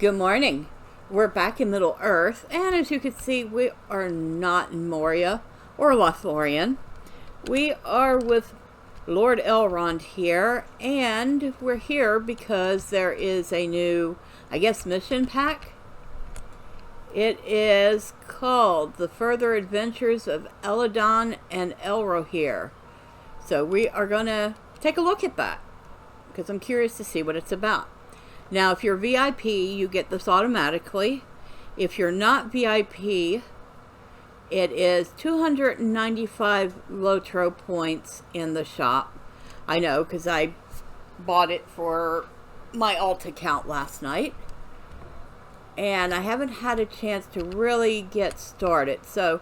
Good morning. We're back in Middle Earth, and as you can see, we are not in Moria or Lothlorien. We are with Lord Elrond here, and we're here because there is a new, I guess, mission pack. It is called The Further Adventures of Elladan and Elrohir. So we are going to take a look at that, because I'm curious to see what it's about. Now, if you're VIP, you get this automatically. If you're not VIP, it is 295 LOTRO points in the shop. I know, because I bought it for my alt account last night. And I haven't had a chance to really get started. So,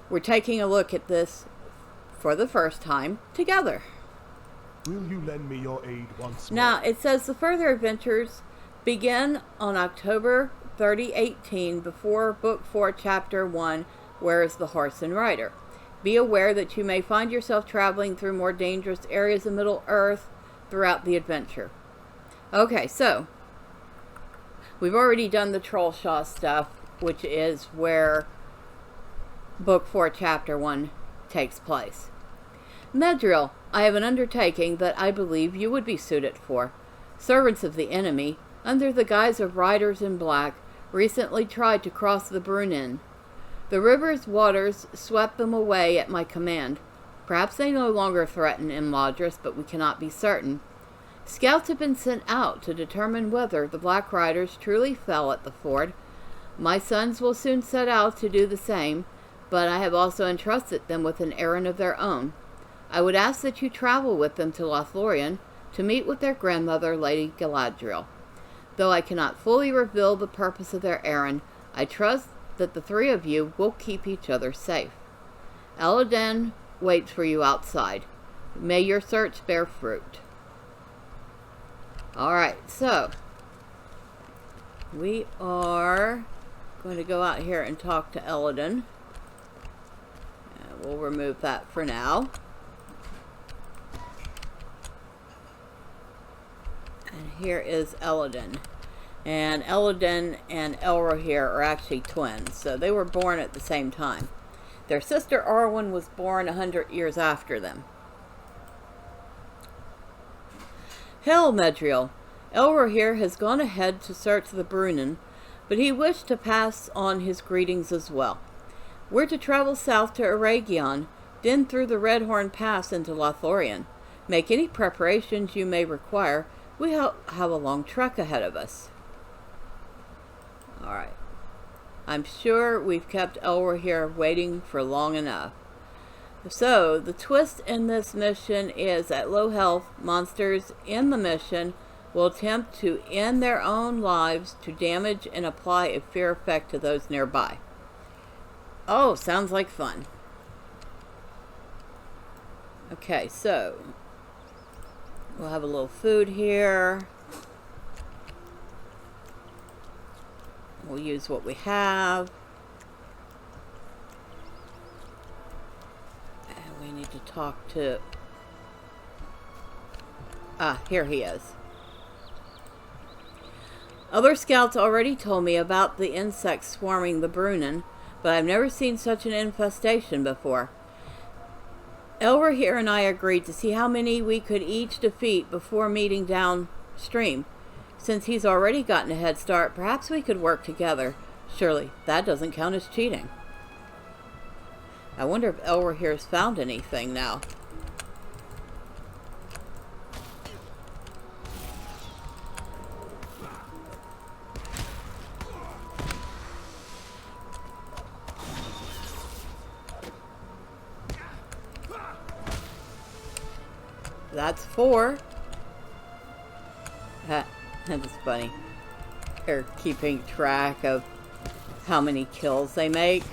we're taking a look at this for the first time together. Will you lend me your aid once more? Now, it says the further adventures begin on October 3018 before Book 4, Chapter 1, Where is the Horse and Rider? Be aware that you may find yourself traveling through more dangerous areas of Middle Earth throughout the adventure. Okay, so we've already done the Trollshaw stuff, which is where Book 4, Chapter 1 takes place. Medril, I have an undertaking that I believe you would be suited for. Servants of the enemy, under the guise of riders in black, recently tried to cross the Brunnen. The river's waters swept them away at my command. Perhaps they no longer threaten Imladris, but we cannot be certain. Scouts have been sent out to determine whether the Black Riders truly fell at the ford. My sons will soon set out to do the same, but I have also entrusted them with an errand of their own. I would ask that you travel with them to Lothlorien to meet with their grandmother, Lady Galadriel. Though I cannot fully reveal the purpose of their errand, I trust that the three of you will keep each other safe. Elladan waits for you outside. May your search bear fruit. Alright, so we are going to go out here and talk to Elladan. We'll remove that for now. And here is Elladan. And Elladan and Elrohir are actually twins, so they were born at the same time. Their sister Arwen was born 100 years after them. Hail, Medril. Elrohir has gone ahead to search the Brunnen, but he wished to pass on his greetings as well. We're to travel south to Eregion, then through the Redhorn Pass into Lothlorien. Make any preparations you may require. We have a long trek ahead of us. Alright. I'm sure we've kept Elrohir waiting for long enough. So, the twist in this mission is at low health, monsters in the mission will attempt to end their own lives to damage and apply a fear effect to those nearby. Oh, sounds like fun. Okay, so we'll have a little food here. We'll use what we have. And we need to talk to... here he is. Other scouts already told me about the insects swarming the Brunnen, but I've never seen such an infestation before. Elrohir and I agreed to see how many we could each defeat before meeting downstream. Since he's already gotten a head start, perhaps we could work together. Surely that doesn't count as cheating. I wonder if Elrohir's found anything now. That's 4. That's funny. They're keeping track of how many kills they make.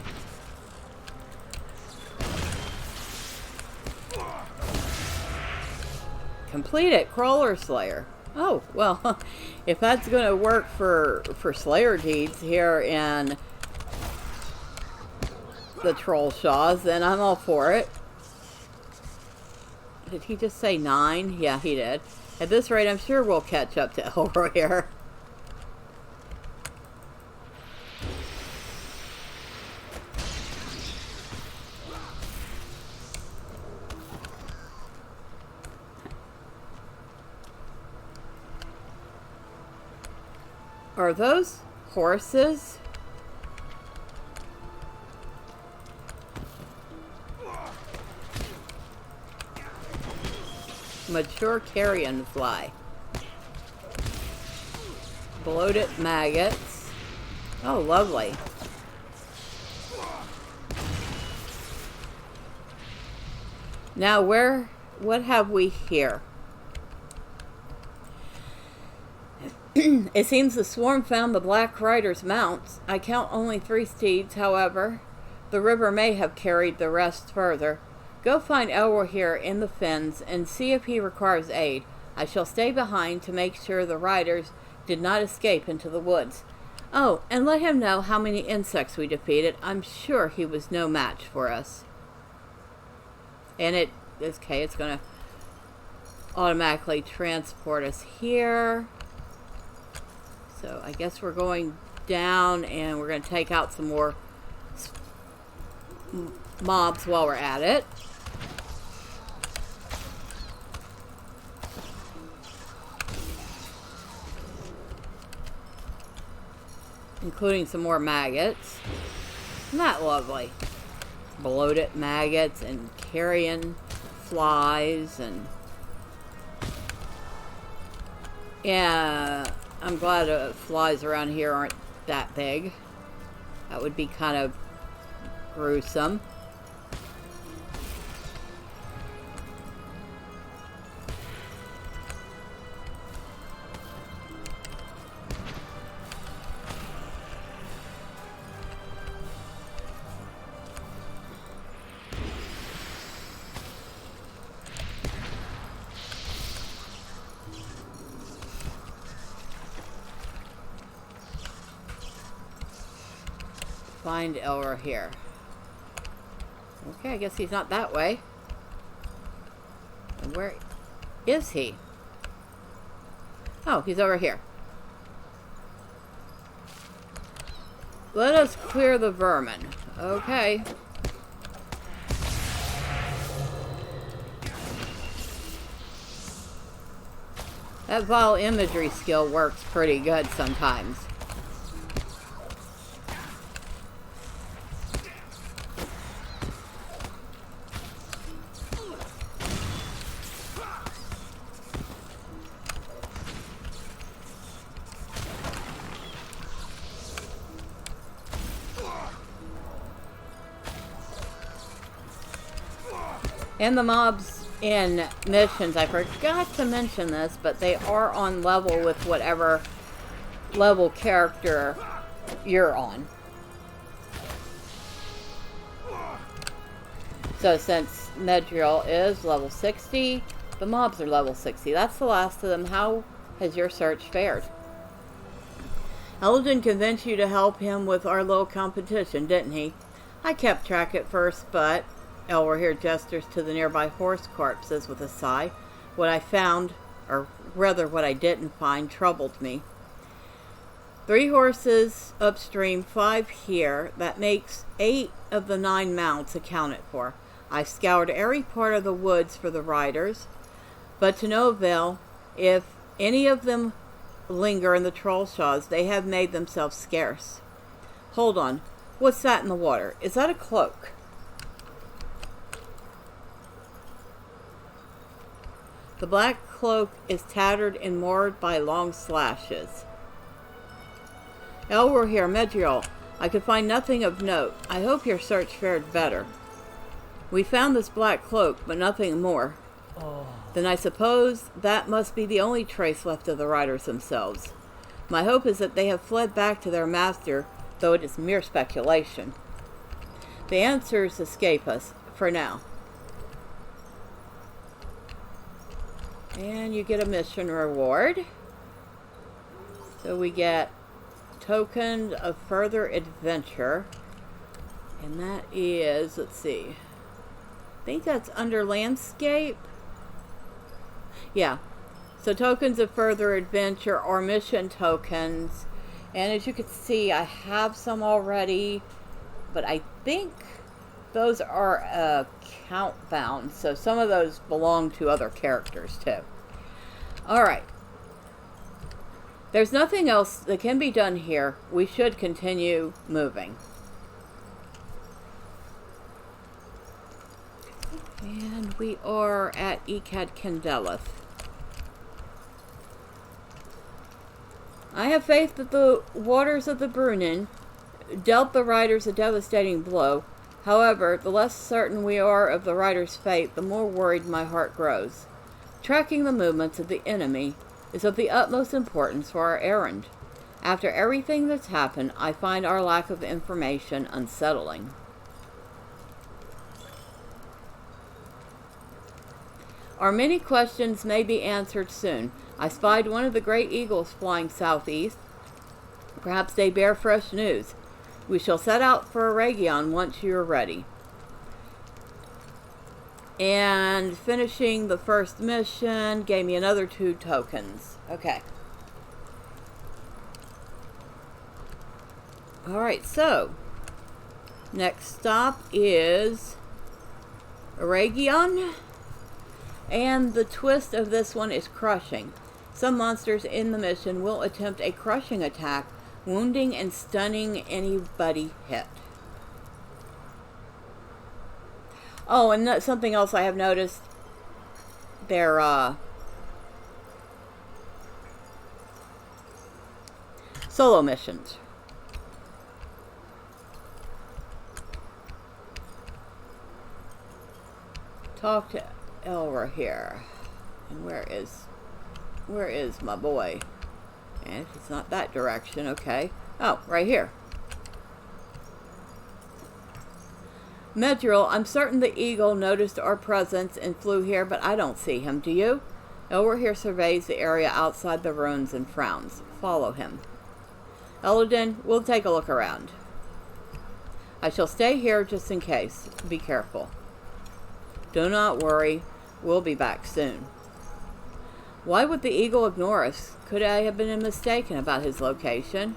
Complete it, Crawler Slayer. Oh, well, if that's going to work for Slayer deeds here in the Trollshaws, then I'm all for it. Did he just say 9? Yeah, he did. At this rate, I'm sure we'll catch up to Elrohir. Are those horses? Mature carrion fly. Bloated maggots. Oh, lovely. Now, what have we here? It seems the swarm found the Black Rider's mounts. I count only 3 steeds, however. The river may have carried the rest further. Go find Elrohir in the fens and see if he requires aid. I shall stay behind to make sure the riders did not escape into the woods. Oh, and let him know how many insects we defeated. I'm sure he was no match for us. And it's going to automatically transport us here. So I guess we're going down and we're going to take out some more mobs while we're at it. Including some more maggots. Isn't that lovely? Bloated maggots and carrion flies and... Yeah, I'm glad flies around here aren't that big. That would be kind of gruesome. Find Elrohir. Okay, I guess he's not that way. And where is he? Oh, he's over here. Let us clear the vermin. Okay. That vile imagery skill works pretty good sometimes. And the mobs in missions, I forgot to mention this, but they are on level with whatever level character you're on. So since Medriel is level 60, the mobs are level 60. That's the last of them. How has your search fared? Elladan convinced you to help him with our little competition, didn't he? I kept track at first, but... Elrohir gestures to the nearby horse corpses with a sigh. What I found, or rather what I didn't find, troubled me. 3 horses upstream, 5 here. That makes 8 of the 9 mounts accounted for. I scoured every part of the woods for the riders, but to no avail. If any of them linger in the troll shaws, they have made themselves scarce. Hold on. What's that in the water? Is that a cloak? The black cloak is tattered and marred by long slashes. Elrohir, Medriel, I could find nothing of note. I hope your search fared better. We found this black cloak, but nothing more. Oh. Then I suppose that must be the only trace left of the riders themselves. My hope is that they have fled back to their master, though it is mere speculation. The answers escape us, for now. And you get a mission reward. So we get token of further adventure. And that is, let's see. I think that's under landscape. Yeah. So tokens of further adventure or mission tokens. And as you can see, I have some already. But I think those are account bound, so some of those belong to other characters too. Alright. There's nothing else that can be done here. We should continue moving. And we are at Ecad Candelith. I have faith that the waters of the Brunnen dealt the riders a devastating blow. However, the less certain we are of the rider's fate, the more worried my heart grows. Tracking the movements of the enemy is of the utmost importance for our errand. After everything that's happened, I find our lack of information unsettling. Our many questions may be answered soon. I spied one of the great eagles flying southeast. Perhaps they bear fresh news. We shall set out for Region once you are ready. And finishing the first mission gave me another 2 tokens. Okay. Alright, so next stop is Region. And the twist of this one is crushing. Some monsters in the mission will attempt a crushing attack, wounding and stunning anybody hit. Oh, and something else I have noticed. They're solo missions. Talk to Elrohir. And where is my boy? And it's not that direction, okay. Oh, right here. Medril, I'm certain the eagle noticed our presence and flew here, but I don't see him. Do you? Elrohir surveys the area outside the ruins and frowns. Follow him. Elladan, we'll take a look around. I shall stay here just in case. Be careful. Do not worry. We'll be back soon. Why would the eagle ignore us? Could I have been mistaken about his location?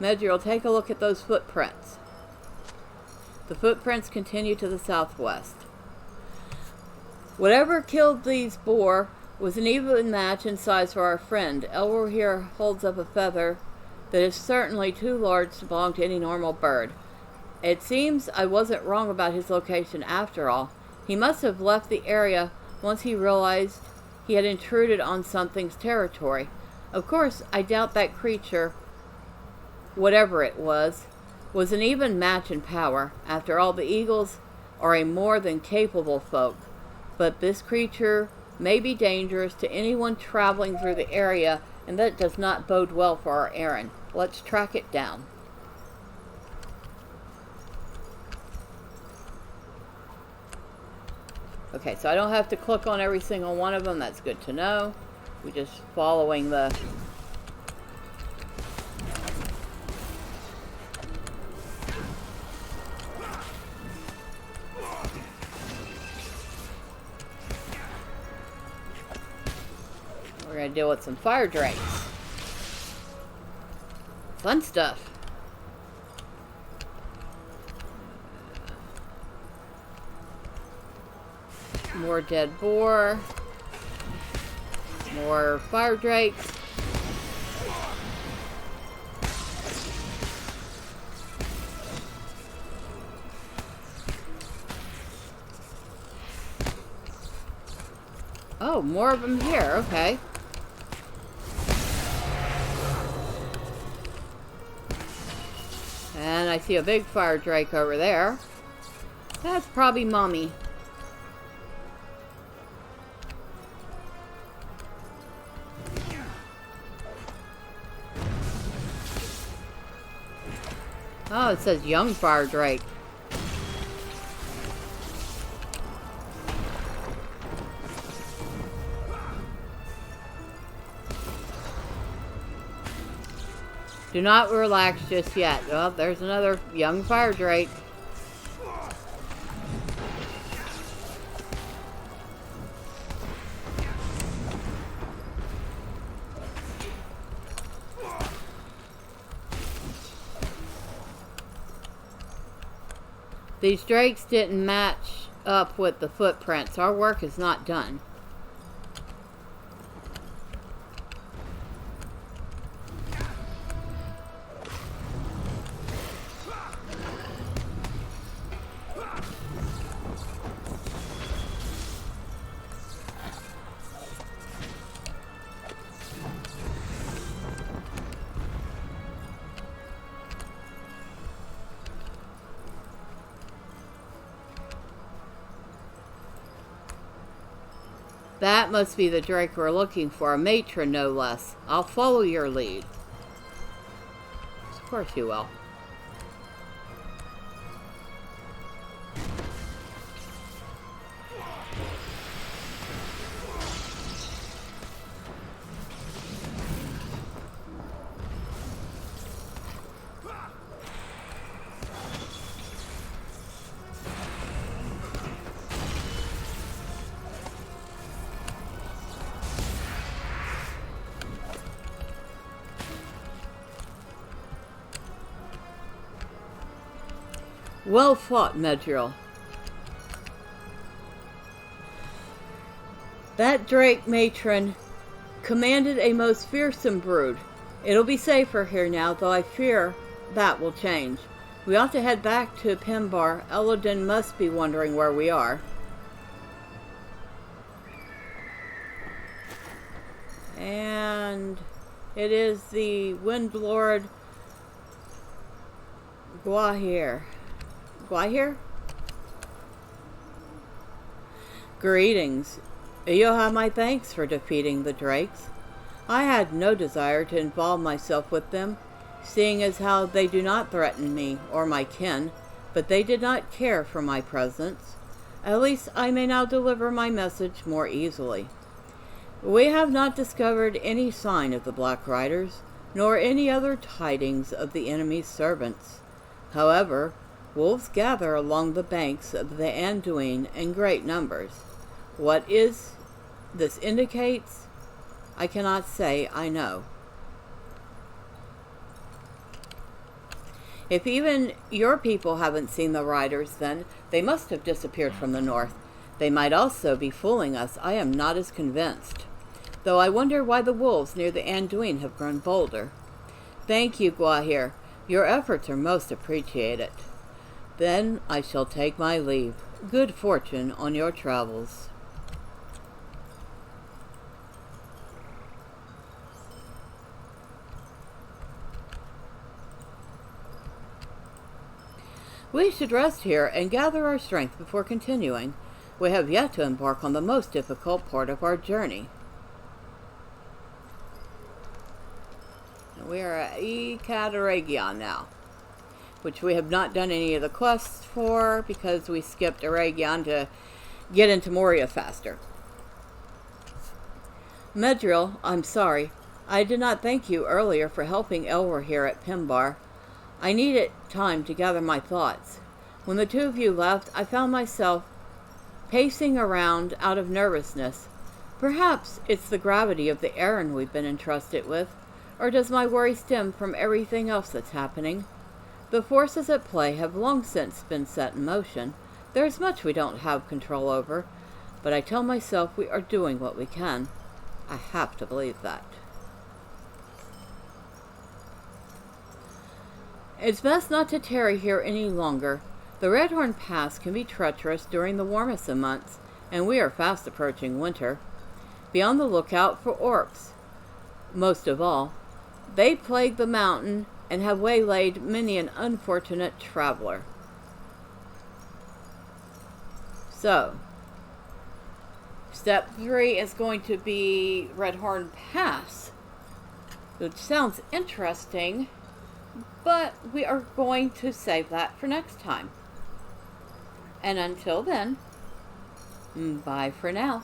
Medril, take a look at those footprints. The footprints continue to the southwest. Whatever killed these boar was an even match in size for our friend. Elrohir holds up a feather that is certainly too large to belong to any normal bird. It seems I wasn't wrong about his location after all. He must have left the area once he realized he had intruded on something's territory. Of course, I doubt that creature, whatever it was an even match in power. After all, the eagles are a more than capable folk. But this creature may be dangerous to anyone traveling through the area, and that does not bode well for our errand. Let's track it down. Okay, so I don't have to click on every single one of them. That's good to know. We're just following the... We're going to deal with some fire drakes. Fun stuff. More dead boar. More fire drakes. Oh, more of them here. Okay. And I see a big fire drake over there. That's probably Mommy. Oh, it says young fire drake. Do not relax just yet. Oh, there's another young fire drake. These drakes didn't match up with the footprints. Our work is not done. That must be the Drake we're looking for, a matron no less. I'll follow your lead. Of course you will. Well fought, Medriel. That Drake matron commanded a most fearsome brood. It'll be safer here now, though I fear that will change. We ought to head back to Pimbar. Elladan must be wondering where we are. And it is the Wind Lord Elrohir. Elrohir? Greetings. You have my thanks for defeating the Drakes. I had no desire to involve myself with them, seeing as how they do not threaten me or my kin, but they did not care for my presence. At least I may now deliver my message more easily. We have not discovered any sign of the Black Riders, nor any other tidings of the enemy's servants. However, wolves gather along the banks of the Anduin in great numbers. What this indicates, I cannot say I know. If even your people haven't seen the riders, then they must have disappeared from the north. They might also be fooling us. I am not as convinced. Though I wonder why the wolves near the Anduin have grown bolder. Thank you, Elrohir. Your efforts are most appreciated. Then I shall take my leave. Good fortune on your travels. We should rest here and gather our strength before continuing. We have yet to embark on the most difficult part of our journey. We are at Elladan now, which we have not done any of the quests for because we skipped Elladan to get into Moria faster. Medriel, I'm sorry. I did not thank you earlier for helping Elrohir at Pimbar. I needed time to gather my thoughts. When the two of you left, I found myself pacing around out of nervousness. Perhaps it's the gravity of the errand we've been entrusted with, or does my worry stem from everything else that's happening? The forces at play have long since been set in motion. There's much we don't have control over, but I tell myself we are doing what we can. I have to believe that. It's best not to tarry here any longer. The Redhorn Pass can be treacherous during the warmest of months, and we are fast approaching winter. Be on the lookout for orcs. Most of all, they plague the mountain and have waylaid many an unfortunate traveler. So, step 3 is going to be Redhorn Pass, which sounds interesting, but we are going to save that for next time. And until then, bye for now.